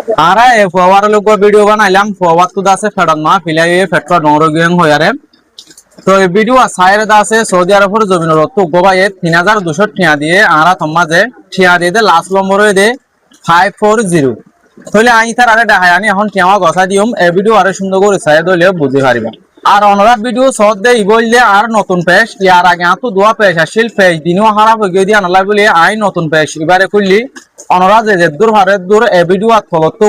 আরে ফওয়ার লোক ভিডিও বানাইলাম ফওয়ার তো আছে ফেডন মা ফিলাই ফেট্রা নরগিং হয়ারে তো এই ভিডিও সাইরে আছে সৌদি আরবের জমিনের তো গোবাইয়ে 3200 টিয়া দিয়ে আরা তোমাজে টিয়া দিয়ে লাস্ট নম্বর দে 540 তাহলে আই তার আরে দেখায় আমি এখন টিয়া গসা দিউম এই ভিডিও আরে সুন্দর করে সাইরে দইলে বুঝি পারিবা আর অনরাত ভিডিও সদ দে ইবইলে আর নতুন পেজ ইয়ার আগে আতো দোয়া পেজ আসিল পেজ দিনও খারাপ হয়ে গিয়ে দিয়া নলাই বলি আই নতুন পেজ এবারে কইলি অনরাত যে দূর হারে দূর এই ভিডিও আর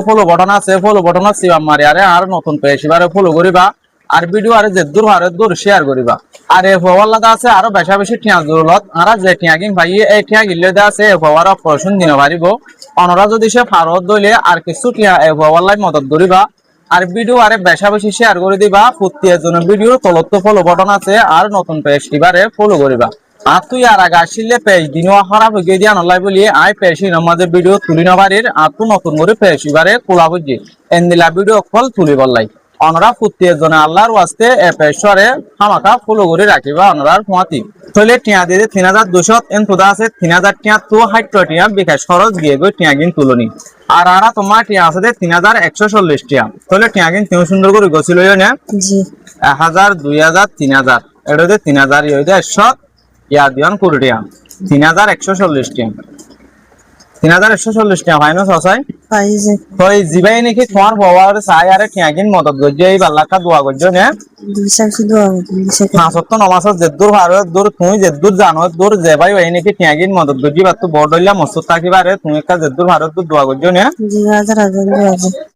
ফলো বটন আছে ফলো বটন আছে মারি আরে আর নতুন পেজ এবারে ফলো করিবা আর ভিডিও আরে যে দূর হারে দূর শেয়ার করিবা আর এই ফওয়ালাদা আছে আরো বেশা বেশি টিয়া জরুরত আরা যে টিয়া কিন ভাই এই টিয়া গিলে দা আছে এই ফওয়ার অপারেশন দিন পারিব অনরা যদি সে ফারত দইলে আর কিছু টিয়া এই ফওয়ালাই মদত করিবা আর ভিডিও আরে বেশা বেশি শেয়ার করে দিবা প্রত্যেকের জন্য ভিডিও তলত ফলো বটন আছে আর নতুন পেজ এবারে ফলো করিবা আর তুই আর আগে আসলে পেজ দিনও খারাপ হয়ে দিয়া নলাই বলি আই পেজ আমাদের ভিডিও তুলি নবারির আর তুই নতুন করে পেজ এবারে খোলা বুঝি এন্দিলা ভিডিও কল তুলি বললাই অনরা প্রত্যেকের জন্য আল্লাহর ওয়াস্তে এ পেজরে হামাকা ফলো করে রাখিবা অনরার ফুয়াতি তাহলে টিয়া দিয়ে 3200 এনতুদা আছে 3000 টিয়া তো 60 টিয়া বিকাশ খরচ গিয়ে গই টিয়া গিন তুলনি আর আরা তোমার টিয়া আছে 3140 টিয়া তাহলে টিয়া গিন তুমি সুন্দর করে গছিল না জি 1000 2000 3000 এটাতে 3000 ইয়ে 100 ইয়া দিয়ান কুড়ি টিয়া 3140 টিয়া 3140 টিয়া ফাইনাস আছে পাইছে তো এই জিবাই নাকি তোমার বাবার চাই আরে টিয়া গিন মদত গজ্জে এই বাল্লাকা দোয়া গজ্জে না দিশা শুধু দিশা সত্য নমাসত যেদুর ভারত দূর তুমি যেদুর জানো দূর যে ভাই ওই নাকি টিয়া গিন মদত গজ্জি বা তো বড় হইলা মস্ত থাকিবারে তুমি একটা যেদুর ভারত দোয়া গজ্জে না জি হাজার হাজার